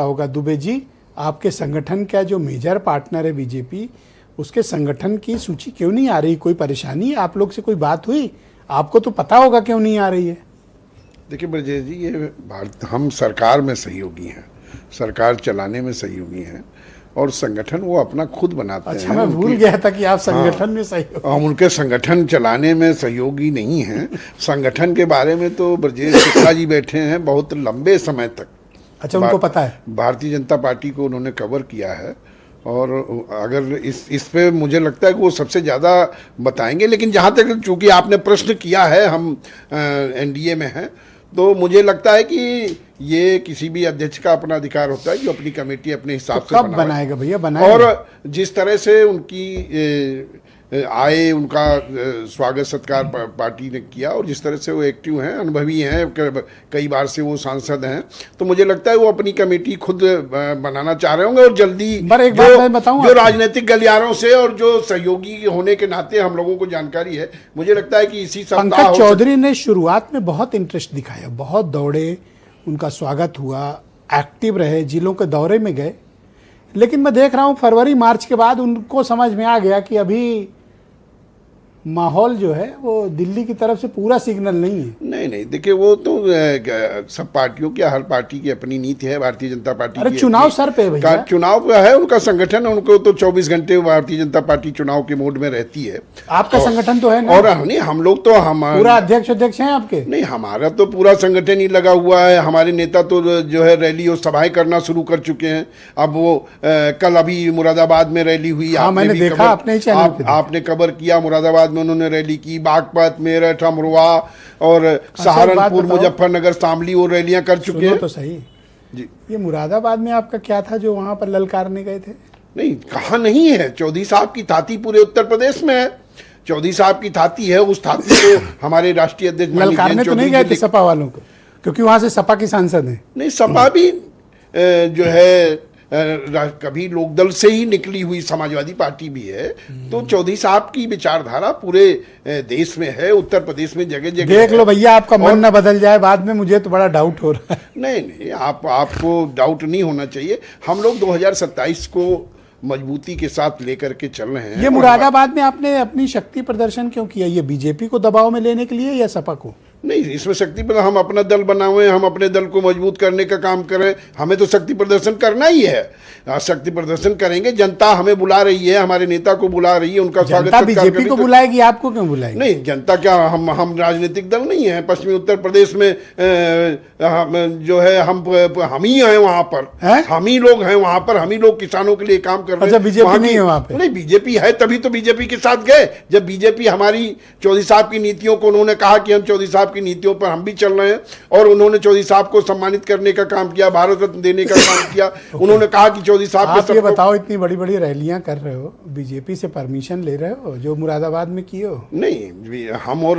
होगा दुबे जी, आपके संगठन का जो मेजर पार्टनर है बीजेपी, उसके संगठन की सूची क्यों नहीं आ रही? कोई परेशानी है? आप लोग से कोई बात हुई? आपको तो पता होगा क्यों नहीं आ रही है। देखिए ब्रजेश जी, ये हम सरकार में सहयोगी हैं, सरकार चलाने में सहयोगी हैं और संगठन वो अपना खुद बनाते हैं। अच्छा, मैं भूल गया था कि आप संगठन में सहयोगी। हम उनके संगठन चलाने में सहयोगी नहीं हैं। संगठन के बारे में तो ब्रजेश शुक्ला जी बैठे हैं बहुत लंबे समय तक। अच्छा, उनको पता है। भारतीय जनता पार्टी को उन्होंने कवर किया है और अगर इस पे मुझे लगता है कि वो सबसे ज़्यादा बताएंगे। लेकिन जहाँ तक चूंकि आपने प्रश्न किया है, हम एनडीए में हैं, तो मुझे लगता है कि ये किसी भी अध्यक्ष का अपना अधिकार होता है जो अपनी कमेटी अपने हिसाब से कब बनाएगा भैया? बनाएगा। और जिस तरह से उनकी आए, उनका स्वागत सत्कार पार्टी ने किया और जिस तरह से वो एक्टिव हैं, अनुभवी हैं, कई बार से वो सांसद हैं, तो मुझे लगता है वो अपनी कमेटी खुद बनाना चाह रहे होंगे और जल्दी एक बात मैं बताऊं, जो राजनीतिक गलियारों से और जो सहयोगी होने के नाते हम लोगों को जानकारी है, मुझे लगता है कि इसी सप्ताह पंकज चौधरी ने शुरुआत में बहुत इंटरेस्ट दिखाया, बहुत दौड़े, उनका स्वागत हुआ, एक्टिव रहे, जिलों के दौरे में गए। लेकिन मैं देख रहा हूं फरवरी मार्च के बाद उनको समझ में आ गया कि अभी माहौल जो है वो दिल्ली की तरफ से पूरा सिग्नल नहीं है। नहीं, देखिए वो तो सब पार्टियों की, हर पार्टी की अपनी नीति है। भारतीय जनता पार्टी अरे चुनाव सर पे भैया, चुनाव का है उनका संगठन, उनको तो 24 घंटे भारतीय जनता पार्टी चुनाव के मोड में रहती है। आपका संगठन तो है ना? और नहीं, हम लोग तो पूरा अध्यक्ष हैं आपके? नहीं, हमारा तो पूरा संगठन ही लगा हुआ है। हमारे नेता तो जो है रैली और सभाएं करना शुरू कर चुके हैं। अब वो कल अभी मुरादाबाद में रैली हुई, मैंने देखा, आपने कवर किया। मुरादाबाद में उन्होंने रैली की, बागपत, मेरठ, अमरोहा और सहारनपुर, मुजफ्फरनगर, शामली वो रैलियां कर चुके हैं। तो सही जी, ये मुरादाबाद में आपका क्या था जो वहां पर ललकारने गए थे? नहीं, कहा नहीं है। चौधरी साहब की थाती पूरे उत्तर प्रदेश में है। चौधरी साहब की थाती है, उस थाती को हमारे राष्ट्रीय अध्यक्ष ललकारने तो नहीं गए थे सपा वालों को, क्योंकि वहां से सपा की सांसद है। नहीं, सपा भी जो है कभी लोकदल से ही निकली हुई समाजवादी पार्टी भी है। तो चौधरी साहब की विचारधारा पूरे देश में है, उत्तर प्रदेश में जगह जगह देख लो भैया, आपका मन न बदल जाए बाद में, मुझे तो बड़ा डाउट हो रहा है। नहीं, आपको डाउट नहीं होना चाहिए। हम लोग 2027 को मजबूती के साथ लेकर के चल रहे हैं। ये मुरादाबाद में आपने अपनी शक्ति प्रदर्शन क्यों किया? ये बीजेपी को दबाव में लेने के लिए या सपा को? नहीं, इसमें शक्ति प्रदर्शन, हम अपना दल बनाए, हम अपने दल को मजबूत करने का काम करें। हमें तो शक्ति प्रदर्शन करना ही है। शक्ति प्रदर्शन करेंगे। जनता हमें बुला रही है, हमारे नेता को बुला रही है, उनका स्वागत बीजेपी को बुलाएगी, आपको क्यों बुलाएगी? नहीं, जनता क्या, हम राजनीतिक दल नहीं है। पश्चिमी उत्तर प्रदेश में जो है हम ही हैं वहां पर, हम ही लोग हैं वहां पर, हम ही लोग किसानों के लिए काम कर रहे हैं। अच्छा, बीजेपी नहीं है वहां पे? नहीं, बीजेपी है, तभी तो बीजेपी के साथ गए। जब बीजेपी हमारी चौधरी साहब की नीतियों को, उन्होंने कहा कि हम चौधरी साहब की नीतियों पर हम भी चल रहे हैं, और उन्होंने चौधरी साहब को सम्मानित करने का काम किया, भारत रत्न देने का काम किया। उन्होंने कहा कि चौधरी साहब आप ये बताओ, इतनी बड़ी बड़ी रैलियां कर रहे हो, बीजेपी से परमिशन ले रहे हो जो मुरादाबाद में किए हो? नहीं, हम और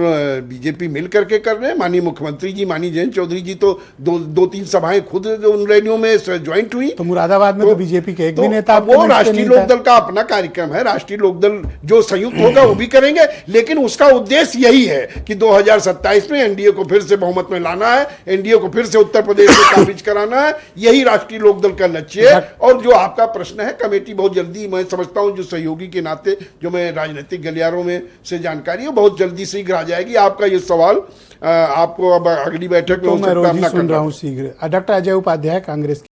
बीजेपी मिल करके कर रहे हैं। माननीय मुख्यमंत्री जी, माननीय जयंत चौधरी जी तो दो तीन सभाएं खुद उन रैलियों में ज्वाइंट हुई। तो मुरादाबाद में तो बीजेपी के एक भी नेता, वो राष्ट्रीय लोकदल का अपना कार्यक्रम है। राष्ट्रीय लोकदल जो संयुक्त होगा वो भी करेंगे, लेकिन उसका उद्देश्य यही है कि 2027 में एनडीए को फिर से बहुमत में लाना है, एनडीए को फिर से उत्तर प्रदेश में काबिज कराना है। यही राष्ट्रीय लोकदल का लक्ष्य है। और जो आपका प्रश्न है, कमेटी बहुत जल्दी, मैं समझता हूं जो सहयोगी के नाते जो मैं राजनीतिक गलियारों में से जानकारी है, बहुत जल्दी शीघ्र आ जाएगी। आपका ये सवाल आपको अब अगली बैठक में हो सकता है। सुन रहा हूँ शीघ्र। डॉक्टर अजय उपाध्याय, कांग्रेस।